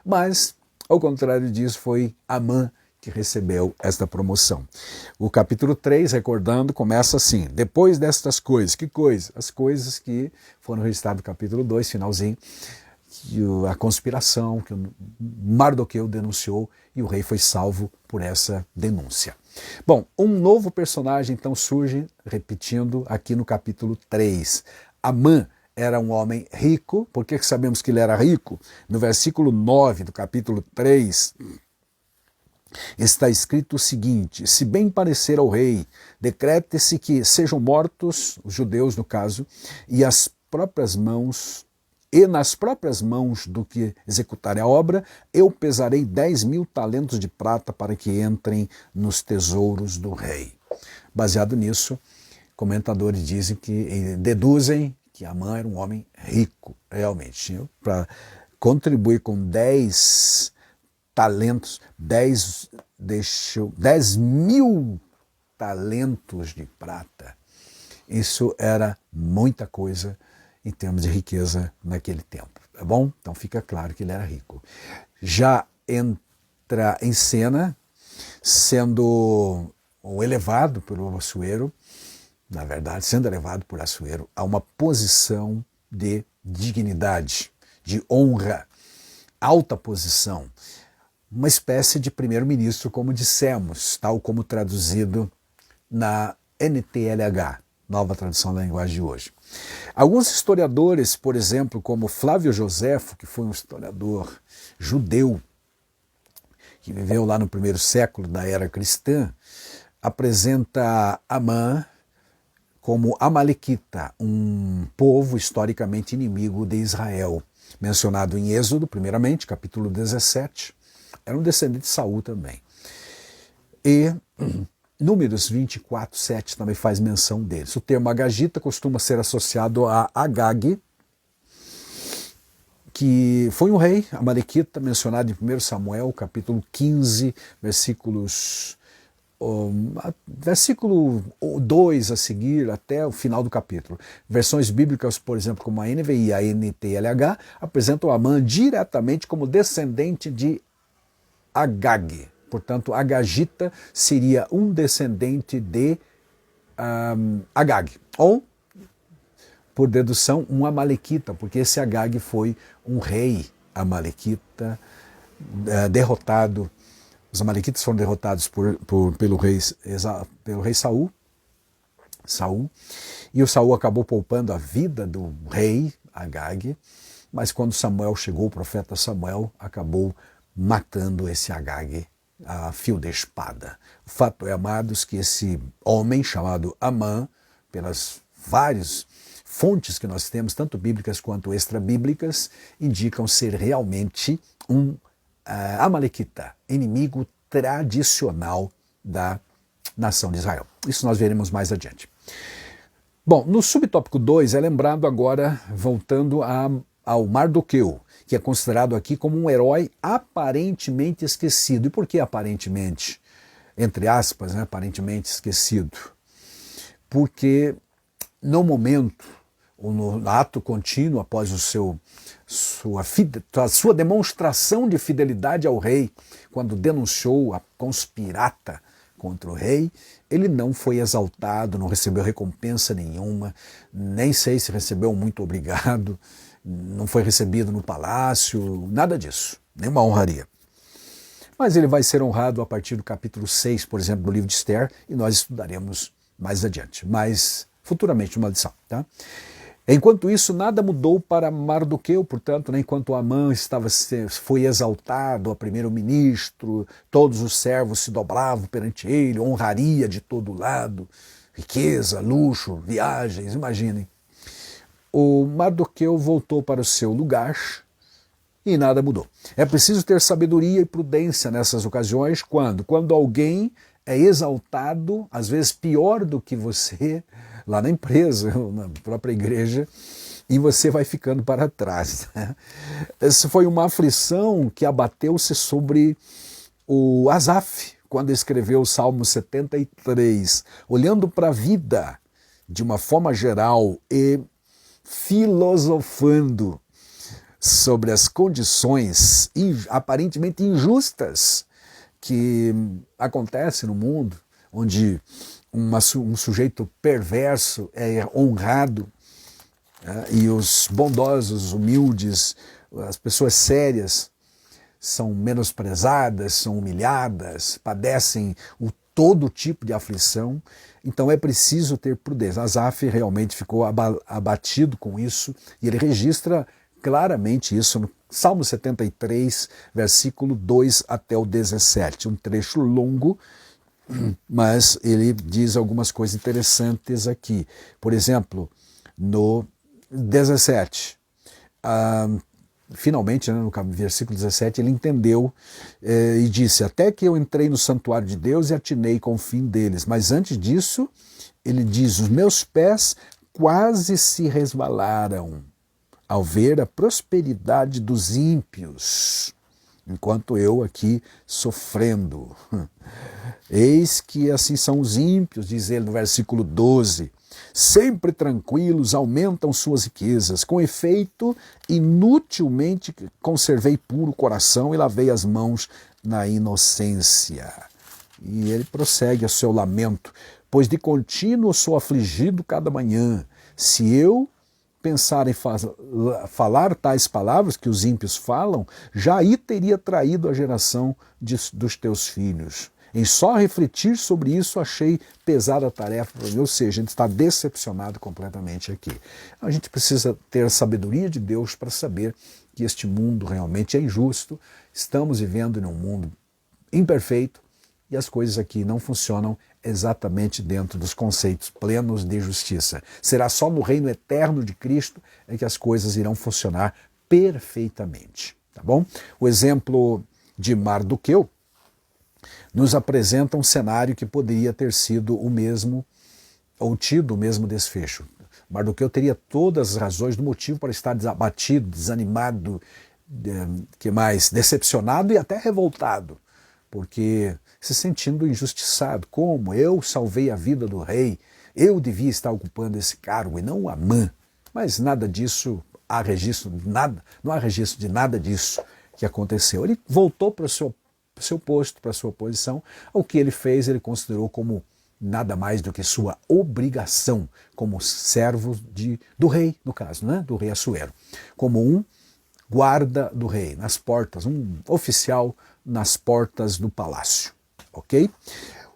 Mas, ao contrário disso, foi Amã que recebeu esta promoção. O capítulo 3, recordando, começa assim: depois destas coisas, que coisa? As coisas que foram registradas no capítulo 2, finalzinho, a conspiração que o Mardoqueu denunciou, e o rei foi salvo por essa denúncia. Bom, um novo personagem então surge, repetindo aqui no capítulo 3. Amã era um homem rico. Por que sabemos que ele era rico? No versículo 9 do capítulo 3 está escrito o seguinte: se bem parecer ao rei, decrete-se que sejam mortos, os judeus no caso, e nas próprias mãos do que executarem a obra, eu pesarei 10.000 talentos de prata para que entrem nos tesouros do rei. Baseado nisso, comentadores deduzem que Amã era um homem rico, realmente, para contribuir com 10 talentos, 10.000 talentos de prata. Isso era muita coisa em termos de riqueza naquele tempo, tá bom? Então fica claro que ele era rico. Já entra em cena, sendo elevado pelo Assuero, na verdade, sendo elevado por Assuero a uma posição de dignidade, de honra. alta posição, uma espécie de primeiro-ministro, como dissemos, tal como traduzido na NTLH, nova tradução da linguagem de hoje. Alguns historiadores, por exemplo, como Flávio Joséfo, que foi um historiador judeu, que viveu lá no primeiro século da era cristã, apresenta Amã como Amalequita, um povo historicamente inimigo de Israel, mencionado em Êxodo, primeiramente, capítulo 17, era um descendente de Saul também. E Números 24, 7 também faz menção deles. O termo Agagita costuma ser associado a Agag, que foi um rei amalequita mencionado em 1 Samuel, capítulo 15, versículo 2 a seguir até o final do capítulo. Versões bíblicas, por exemplo, como a NVI e a NTLH, apresentam Amã diretamente como descendente de Agag. Portanto, Agagita seria um descendente de Agag, ou, por dedução, um amalequita, porque esse Agag foi um rei amalequita derrotado. Os amalequitas foram derrotados pelo rei Saul, e o Saul acabou poupando a vida do rei Agag, mas quando Samuel chegou, o profeta Samuel acabou matando esse Agag a fio de espada. O fato é, amados, que esse homem chamado Amã, pelas várias fontes que nós temos, tanto bíblicas quanto extra-bíblicas, indicam ser realmente um amalequita, inimigo tradicional da nação de Israel. Isso nós veremos mais adiante. Bom, no subtópico 2 é lembrado agora, voltando ao Mardoqueu, que é considerado aqui como um herói aparentemente esquecido. E por que aparentemente? Entre aspas, né, aparentemente esquecido. Porque no momento, ou no ato contínuo após sua demonstração de fidelidade ao rei, quando denunciou a conspirata contra o rei, ele não foi exaltado, não recebeu recompensa nenhuma, nem sei se recebeu um muito obrigado, não foi recebido no palácio, nada disso, nenhuma honraria. Mas ele vai ser honrado a partir do capítulo 6, por exemplo, do livro de Esther, e nós estudaremos mais adiante, mas futuramente uma lição. Tá? Enquanto isso, nada mudou para Mardoqueu, portanto, né, enquanto Amã foi exaltado a primeiro-ministro, todos os servos se dobravam perante ele, honraria de todo lado, riqueza, luxo, viagens, imaginem. O Mardoqueu voltou para o seu lugar e nada mudou. É preciso ter sabedoria e prudência nessas ocasiões, quando alguém é exaltado, às vezes pior do que você, lá na empresa, ou na própria igreja, e você vai ficando para trás. Né? Essa foi uma aflição que abateu-se sobre o Asaf, quando escreveu o Salmo 73, olhando para a vida de uma forma geral e filosofando sobre as condições aparentemente injustas que acontecem no mundo, onde um sujeito perverso é honrado, né, e os bondosos, humildes, as pessoas sérias são menosprezadas, são humilhadas, padecem todo tipo de aflição. Então é preciso ter prudência. Asaf realmente ficou abatido com isso e ele registra claramente isso no Salmo 73, versículo 2 até o 17. Um trecho longo, mas ele diz algumas coisas interessantes aqui. Por exemplo, no 17, finalmente, né, no versículo 17, ele entendeu e disse: até que eu entrei no santuário de Deus e atinei com o fim deles. Mas antes disso, ele diz: os meus pés quase se resvalaram ao ver a prosperidade dos ímpios, enquanto eu aqui sofrendo. Eis que assim são os ímpios, diz ele no versículo 12, sempre tranquilos, aumentam suas riquezas. Com efeito, inutilmente conservei puro o coração e lavei as mãos na inocência. E ele prossegue a seu lamento, pois de contínuo sou afligido cada manhã. Se eu pensar em falar tais palavras que os ímpios falam, já aí teria traído a geração dos teus filhos. Em só refletir sobre isso, achei pesada a tarefa para mim, ou seja, a gente está decepcionado completamente aqui. A gente precisa ter a sabedoria de Deus para saber que este mundo realmente é injusto, estamos vivendo em um mundo imperfeito e as coisas aqui não funcionam exatamente dentro dos conceitos plenos de justiça. Será só no reino eterno de Cristo é que as coisas irão funcionar perfeitamente, tá bom? O exemplo de Mardoqueu nos apresenta um cenário que poderia ter sido o mesmo, ou tido o mesmo desfecho. Mardoqueu teria todas as razões do motivo para estar abatido, desanimado, decepcionado e até revoltado, porque se sentindo injustiçado. Como? Eu salvei a vida do rei, eu devia estar ocupando esse cargo e não Amã. Mas nada disso, não há registro de nada disso que aconteceu. Ele voltou para o seu posto, para a sua posição. O que ele fez, ele considerou como nada mais do que sua obrigação como servo do rei, no caso, né? Do rei Assuero, como um guarda do rei, nas portas, um oficial nas portas do palácio, ok?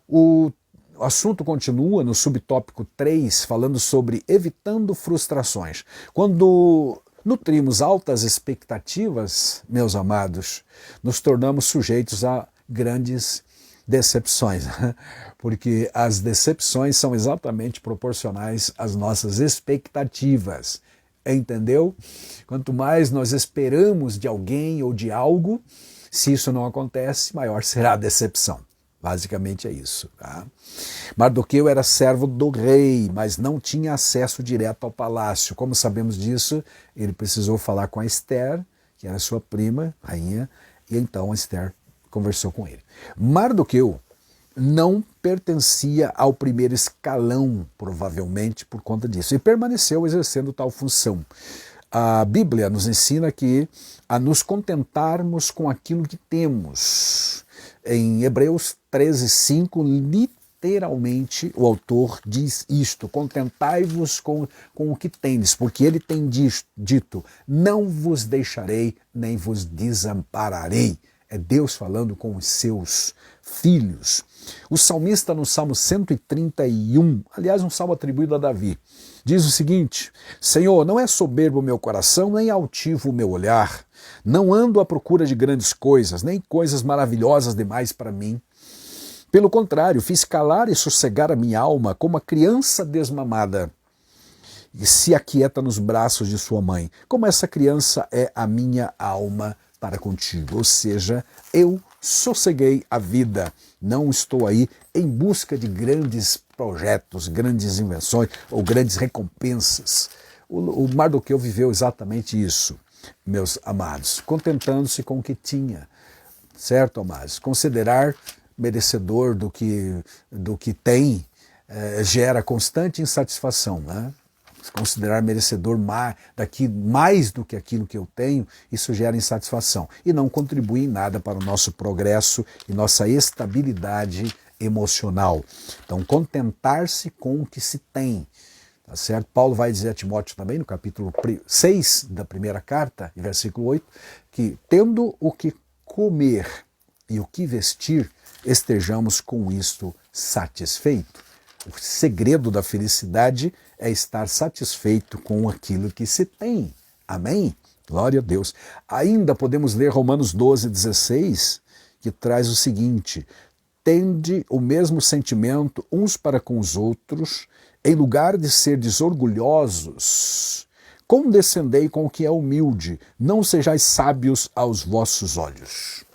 O assunto continua no subtópico 3, falando sobre evitando frustrações. Quando nutrimos altas expectativas, meus amados, nos tornamos sujeitos a grandes decepções, porque as decepções são exatamente proporcionais às nossas expectativas, entendeu? Quanto mais nós esperamos de alguém ou de algo, se isso não acontece, maior será a decepção. Basicamente é isso. Tá? Mardoqueu era servo do rei, mas não tinha acesso direto ao palácio. Como sabemos disso, ele precisou falar com a Esther, que era sua prima, rainha, e então a Esther conversou com ele. Mardoqueu não pertencia ao primeiro escalão, provavelmente por conta disso, e permaneceu exercendo tal função. A Bíblia nos ensina a nos contentarmos com aquilo que temos. Em Hebreus 13:5, literalmente, o autor diz isto: contentai-vos com o que tendes, porque ele tem dito, não vos deixarei, nem vos desampararei. É Deus falando com os seus filhos. O salmista no Salmo 131, aliás, um salmo atribuído a Davi, diz o seguinte: Senhor, não é soberbo o meu coração, nem altivo o meu olhar. Não ando à procura de grandes coisas, nem coisas maravilhosas demais para mim. Pelo contrário, fiz calar e sossegar a minha alma como a criança desmamada e se aquieta nos braços de sua mãe. Como essa criança é a minha alma para contigo. Ou seja, eu sosseguei a vida. Não estou aí em busca de grandes projetos, grandes invenções ou grandes recompensas. O Mardoqueu viveu exatamente isso, meus amados, contentando-se com o que tinha, certo, amados? Considerar merecedor do que tem gera constante insatisfação, né? Considerar merecedor mais do que aquilo que eu tenho, isso gera insatisfação e não contribui em nada para o nosso progresso e nossa estabilidade emocional. Então, contentar-se com o que se tem, tá certo? Paulo vai dizer a Timóteo também, no capítulo 6 da primeira carta, versículo 8, que tendo o que comer e o que vestir, estejamos com isto satisfeito. O segredo da felicidade é estar satisfeito com aquilo que se tem. Amém? Glória a Deus. Ainda podemos ler Romanos 12:16, que traz o seguinte: tende o mesmo sentimento uns para com os outros, em lugar de serdes orgulhosos, condescendei com o que é humilde, não sejais sábios aos vossos olhos.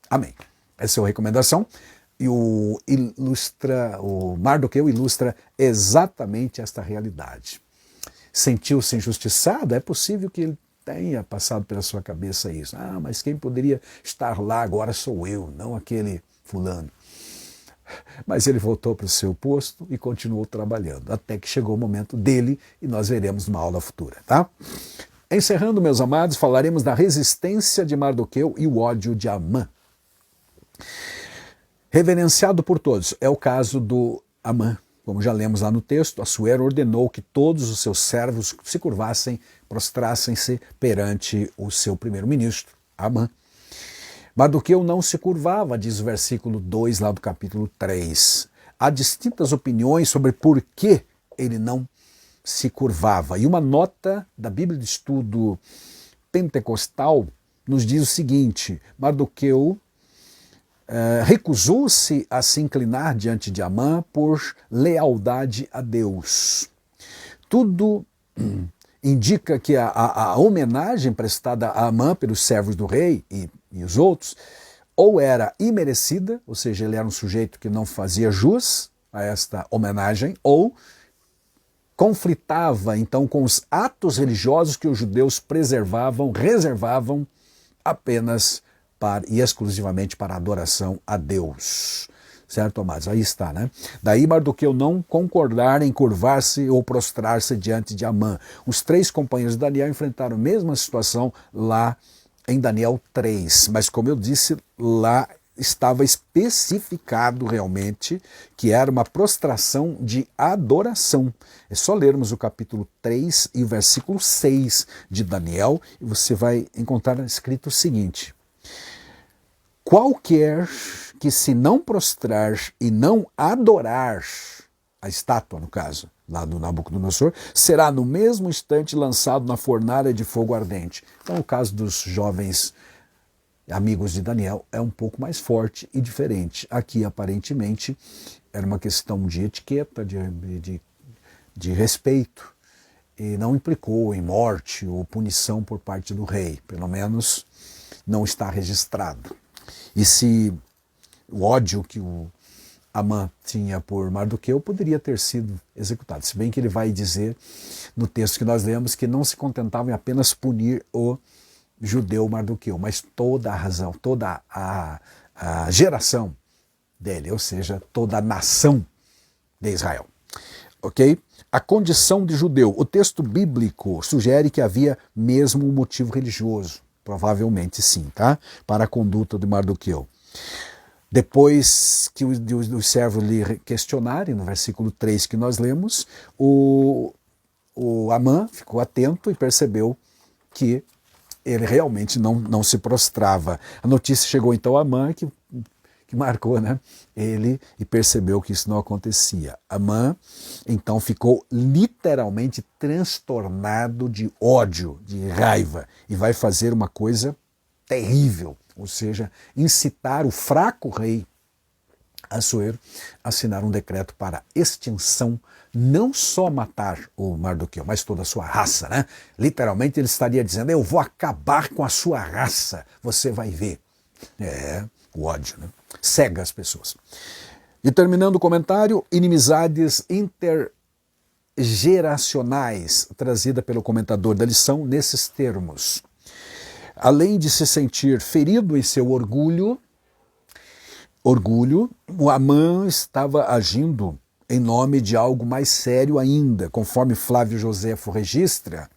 Amém. Essa é a recomendação. E o Mardoqueu ilustra exatamente esta realidade. Sentiu-se injustiçado? É possível que ele tenha passado pela sua cabeça isso. Ah, mas quem poderia estar lá agora sou eu, não aquele fulano. Mas ele voltou para o seu posto e continuou trabalhando, até que chegou o momento dele, e nós veremos numa aula futura, tá? Encerrando, meus amados, falaremos da resistência de Mardoqueu e o ódio de Amã. Reverenciado por todos, é o caso do Amã, como já lemos lá no texto, Assuero ordenou que todos os seus servos se curvassem, prostrassem-se perante o seu primeiro-ministro, Amã. Mardoqueu não se curvava, diz o versículo 2 lá do capítulo 3. Há distintas opiniões sobre por que ele não se curvava. E uma nota da Bíblia de Estudo Pentecostal nos diz o seguinte: Mardoqueu recusou-se a se inclinar diante de Amã por lealdade a Deus. Tudo indica que a homenagem prestada a Amã pelos servos do rei e os outros ou era imerecida, ou seja, ele era um sujeito que não fazia jus a esta homenagem, ou conflitava então com os atos religiosos que os judeus reservavam apenas e exclusivamente para a adoração a Deus. Certo, amados? Aí está, né? Daí Mardoqueu não concordar em curvar-se ou prostrar-se diante de Amã. Os 3 companheiros de Daniel enfrentaram a mesma situação lá em Daniel 3. Mas como eu disse, lá estava especificado realmente que era uma prostração de adoração. É só lermos o capítulo 3 e o versículo 6 de Daniel e você vai encontrar escrito o seguinte: qualquer que se não prostrar e não adorar a estátua, no caso, lá do Nabucodonosor, será no mesmo instante lançado na fornalha de fogo ardente. Então o caso dos jovens amigos de Daniel é um pouco mais forte e diferente. Aqui, aparentemente, era uma questão de etiqueta, de respeito, e não implicou em morte ou punição por parte do rei. Pelo menos não está registrado. E se o ódio que o Amã tinha por Mardoqueu poderia ter sido executado, se bem que ele vai dizer no texto que nós lemos que não se contentava em apenas punir o judeu Mardoqueu, mas toda a razão, toda a geração dele, ou seja, toda a nação de Israel. Ok? A condição de judeu. O texto bíblico sugere que havia mesmo um motivo religioso. Provavelmente sim, tá? Para a conduta de Mardoqueu. Depois que os servos lhe questionarem, no versículo 3 que nós lemos, o Amã ficou atento e percebeu que ele realmente não se prostrava. A notícia chegou então a Amã, que marcou, né, ele, e percebeu que isso não acontecia. Amã então ficou literalmente transtornado de ódio, de raiva, e vai fazer uma coisa terrível, ou seja, incitar o fraco rei Assuero a assinar um decreto para extinção, não só matar o Mardoqueu, mas toda a sua raça, né? Literalmente ele estaria dizendo: eu vou acabar com a sua raça, você vai ver. O ódio, né? Cega as pessoas. E terminando o comentário, inimizades intergeracionais, trazida pelo comentador da lição nesses termos. Além de se sentir ferido em seu orgulho, o Amã estava agindo em nome de algo mais sério ainda, conforme Flávio Joséfo registra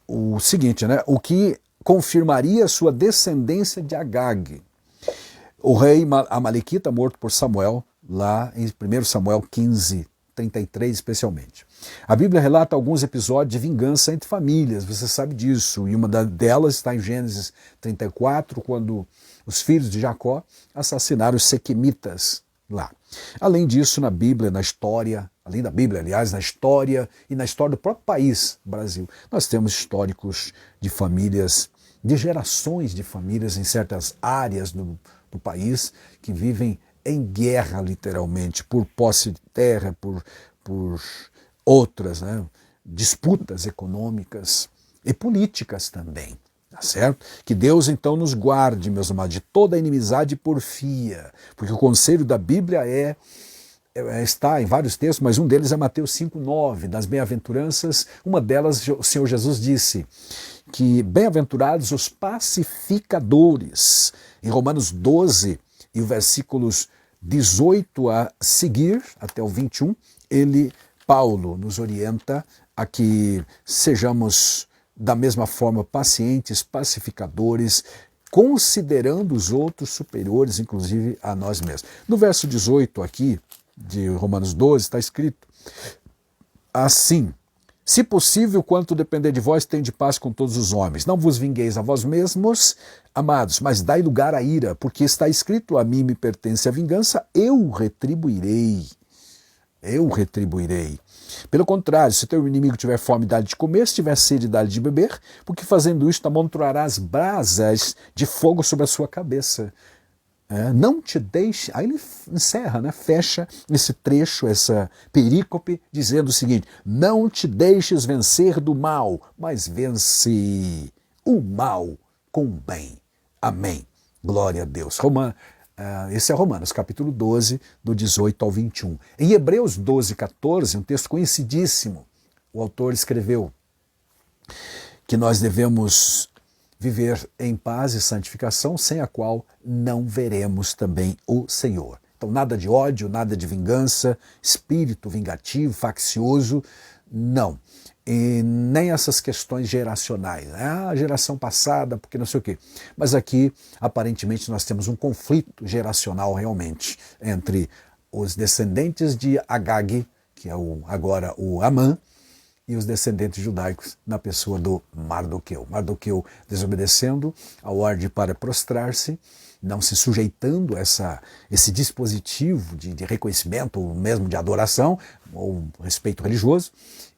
o seguinte, né? O que confirmaria sua descendência de Agag, o rei amalequita morto por Samuel, lá em 1 Samuel 15, 33 especialmente. A Bíblia relata alguns episódios de vingança entre famílias, você sabe disso, e uma delas está em Gênesis 34, quando os filhos de Jacó assassinaram os sequemitas lá. Além disso, na Bíblia, na história, além da Bíblia, aliás, na história e na história do próprio país, Brasil, nós temos históricos de famílias, de gerações de famílias em certas áreas do país que vivem em guerra, literalmente, por posse de terra, por outras, né, disputas econômicas e políticas também. Tá certo? Que Deus então nos guarde, meus amados, de toda a inimizade e porfia, porque o conselho da Bíblia está em vários textos, mas um deles é Mateus 5,9, das bem-aventuranças. Uma delas, o Senhor Jesus disse que bem-aventurados os pacificadores. Em Romanos 12 e o versículos 18 a seguir, até o 21, Paulo nos orienta a que sejamos da mesma forma pacientes, pacificadores, considerando os outros superiores, inclusive a nós mesmos. No verso 18 aqui, de Romanos 12, está escrito assim: se possível, quanto depender de vós, tende paz com todos os homens. Não vos vingueis a vós mesmos, amados, mas dai lugar à ira, porque está escrito: a mim me pertence a vingança, eu retribuirei. Eu retribuirei. Pelo contrário, se teu inimigo tiver fome, dá-lhe de comer, se tiver sede, dá-lhe de beber, porque fazendo isto amontoarás brasas de fogo sobre a sua cabeça. Não te deixe, aí ele encerra, né? Fecha esse trecho, essa perícope, dizendo o seguinte: não te deixes vencer do mal, mas vence o mal com o bem. Amém. Glória a Deus. Esse é Romanos, capítulo 12, do 18 ao 21. Em Hebreus 12, 14, um texto conhecidíssimo, o autor escreveu que nós devemos viver em paz e santificação, sem a qual não veremos também o Senhor. Então, nada de ódio, nada de vingança, espírito vingativo, faccioso, não. E nem essas questões geracionais, né? A geração passada, porque não sei o quê. Mas aqui, aparentemente, nós temos um conflito geracional realmente entre os descendentes de Agag, que é agora o Amã, e os descendentes judaicos na pessoa do Mardoqueu. Mardoqueu desobedecendo a ordem para prostrar-se, não se sujeitando a esse dispositivo de reconhecimento, ou mesmo de adoração, ou respeito religioso,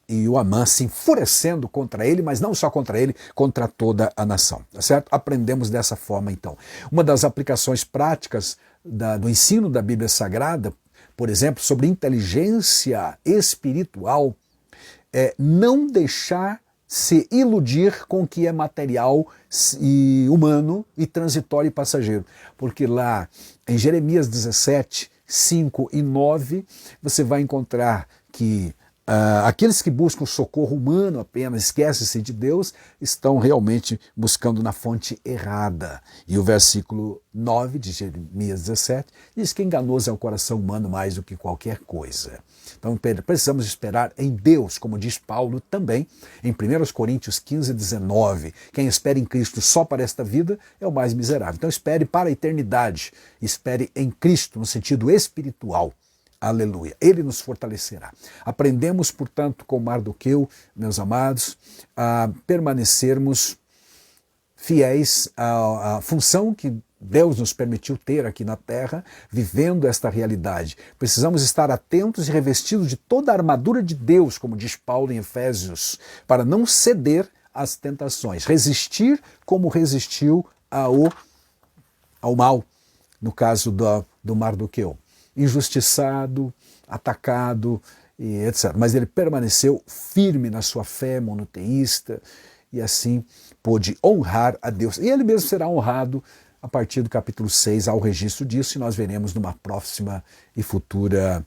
e o Amã se enfurecendo contra ele, mas não só contra ele, contra toda a nação. Tá certo? Aprendemos dessa forma, então. Uma das aplicações práticas do ensino da Bíblia Sagrada, por exemplo, sobre inteligência espiritual, é não deixar se iludir com o que é material e humano e transitório e passageiro. Porque lá em Jeremias 17, 5 e 9, você vai encontrar que aqueles que buscam socorro humano apenas, esquecem-se de Deus, estão realmente buscando na fonte errada. E o versículo 9 de Jeremias 17 diz que enganoso é o coração humano mais do que qualquer coisa. Então precisamos esperar em Deus, como diz Paulo também, em 1 Coríntios 15, 19. Quem espera em Cristo só para esta vida é o mais miserável. Então espere para a eternidade, espere em Cristo no sentido espiritual. Aleluia. Ele nos fortalecerá. Aprendemos, portanto, com Mardoqueu, meus amados, a permanecermos fiéis à função que Deus nos permitiu ter aqui na terra, vivendo esta realidade. Precisamos estar atentos e revestidos de toda a armadura de Deus, como diz Paulo em Efésios, para não ceder às tentações. Resistir como resistiu ao mal, no caso do Mardoqueu. Injustiçado, atacado, e etc. Mas ele permaneceu firme na sua fé monoteísta e assim pôde honrar a Deus. E ele mesmo será honrado a partir do capítulo 6, ao registro disso, e nós veremos numa próxima e futura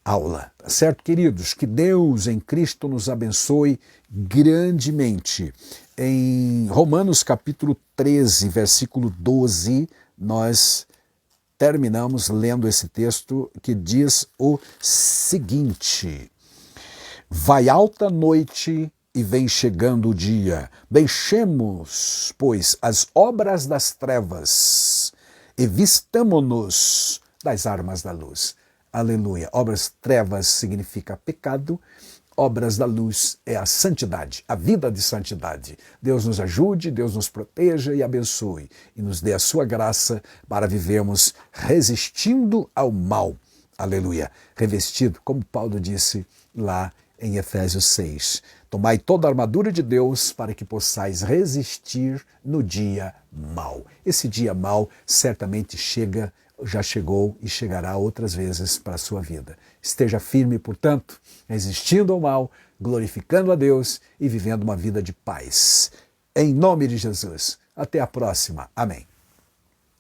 aula. Tá certo, queridos? Que Deus em Cristo nos abençoe grandemente. Em Romanos capítulo 13, versículo 12, nós terminamos lendo esse texto que diz o seguinte: vai alta noite e vem chegando o dia. Deixemos, pois, as obras das trevas e vistamo-nos das armas da luz. Aleluia. Obras trevas significa pecado, obras da luz é a santidade, a vida de santidade. Deus nos ajude, Deus nos proteja e abençoe e nos dê a sua graça para vivermos resistindo ao mal. Aleluia. Revestido, como Paulo disse lá em Efésios 6. Tomai toda a armadura de Deus para que possais resistir no dia mau. Esse dia mau certamente já chegou e chegará outras vezes para a sua vida. Esteja firme, portanto, resistindo ao mal, glorificando a Deus e vivendo uma vida de paz. Em nome de Jesus. Até a próxima. Amém.